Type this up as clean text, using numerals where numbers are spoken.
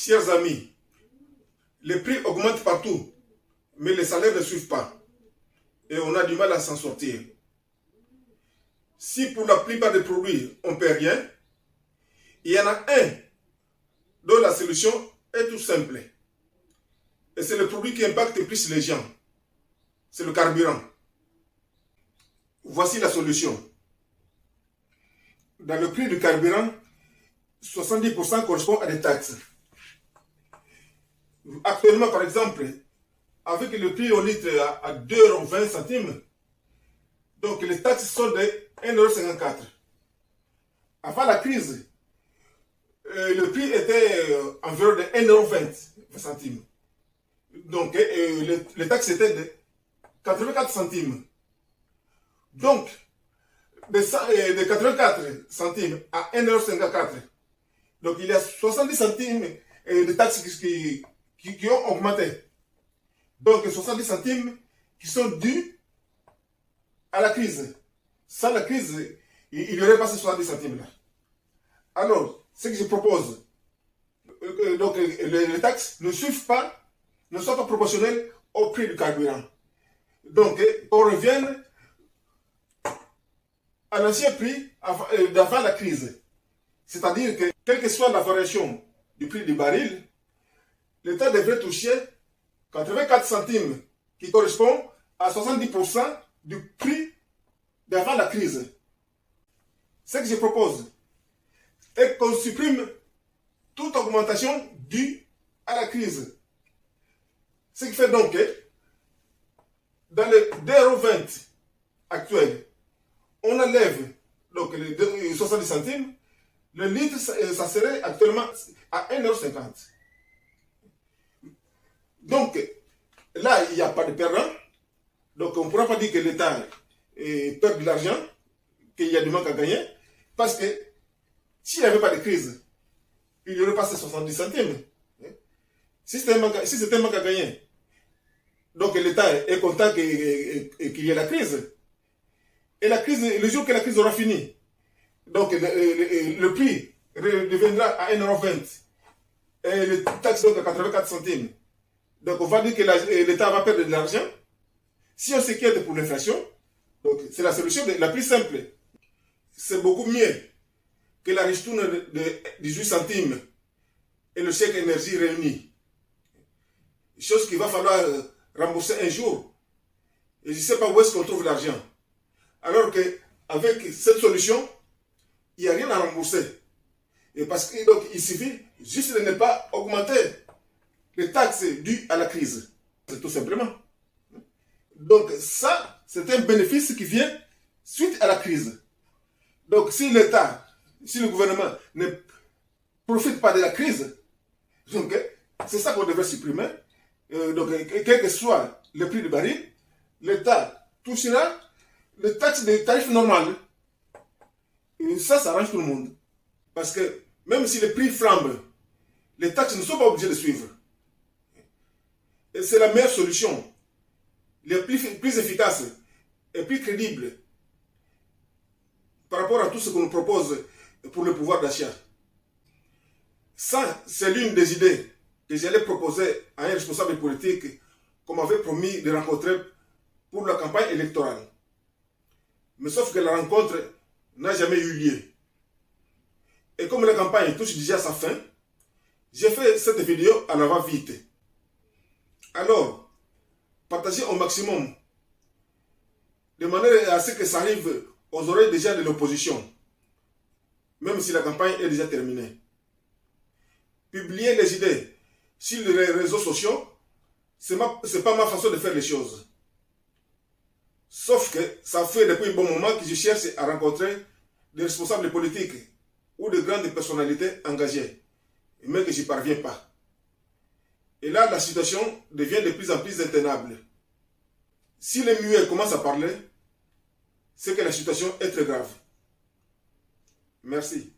Chers amis, les prix augmentent partout, mais les salaires ne suivent pas. Et on a du mal à s'en sortir. Si pour la plupart des produits, on ne paie rien, il y en a un dont la solution est tout simple. Et c'est le produit qui impacte le plus les gens. C'est le carburant. Voici la solution. Dans le prix du carburant, 70% correspond à des taxes. Actuellement, par exemple, avec le prix au litre à 2,20 €, donc les taxes sont de 1,54 €. Avant la crise, le prix était environ de 1,20 €. Donc les taxes étaient de 84 centimes. Donc, de 84 centimes à 1,54 €. Donc il y a 70 centimes de taxes qui ont augmenté. Donc 70 centimes qui sont dus à la crise. Sans la crise, il n'y aurait pas ces 70 centimes là. Alors, ce que je propose, donc les taxes ne suivent pas, ne sont pas proportionnelles au prix du carburant. Donc, on revienne à l'ancien prix d'avant la crise. C'est-à-dire que, quelle que soit la variation du prix du baril, l'État devrait toucher 84 centimes, qui correspond à 70% du prix d'avant la crise. Ce que je propose est qu'on supprime toute augmentation due à la crise. Ce qui fait donc que dans le 2,20 € actuel, on enlève donc les 70 centimes, le litre, ça serait actuellement à 1,50 €. Donc, là, il n'y a pas de perdant. Donc, on ne pourra pas dire que l'État perd de l'argent, qu'il y a du manque à gagner, parce que s'il n'y avait pas de crise, il n'y aurait pas ces 70 centimes. Si c'était un manque à gagner, donc l'État est content qu'il y ait la crise. Et la crise, le jour que la crise aura fini, donc le prix redeviendra à 1,20 € et le taxe donc à 84 centimes. Donc on va dire que l'État va perdre de l'argent. Si on s'inquiète pour l'inflation, donc c'est la solution la plus simple. C'est beaucoup mieux que la ristourne de 18 centimes et le chèque énergie réunis. Chose qu'il va falloir rembourser un jour. Et je ne sais pas où est-ce qu'on trouve l'argent. Alors qu'avec cette solution, il n'y a rien à rembourser. Et parce que donc, il suffit juste de ne pas augmenter les taxes dues à la crise. C'est tout simplement. Donc ça, c'est un bénéfice qui vient suite à la crise. Donc si l'État, si le gouvernement ne profite pas de la crise, donc c'est ça qu'on devrait supprimer. Donc quel que soit le prix du baril, l'État touchera les taxes des tarifs normaux. Et ça arrange tout le monde. Parce que même si les prix flambent, les taxes ne sont pas obligées de suivre. Et c'est la meilleure solution, la plus efficace et plus crédible par rapport à tout ce qu'on nous propose pour le pouvoir d'achat. Ça, c'est l'une des idées que j'allais proposer à un responsable politique qu'on m'avait promis de rencontrer pour la campagne électorale. Mais sauf que la rencontre n'a jamais eu lieu. Et comme la campagne touche déjà à sa fin, j'ai fait cette vidéo à la va-vite. Alors, partagez au maximum, de manière à ce que ça arrive aux oreilles déjà de l'opposition, même si la campagne est déjà terminée. Publier les idées sur les réseaux sociaux, ce n'est pas ma façon de faire les choses. Sauf que ça fait depuis un bon moment que je cherche à rencontrer des responsables politiques ou de grandes personnalités engagées, mais que je n'y parviens pas. Et là, la situation devient de plus en plus intenable. Si les muets commencent à parler, c'est que la situation est très grave. Merci.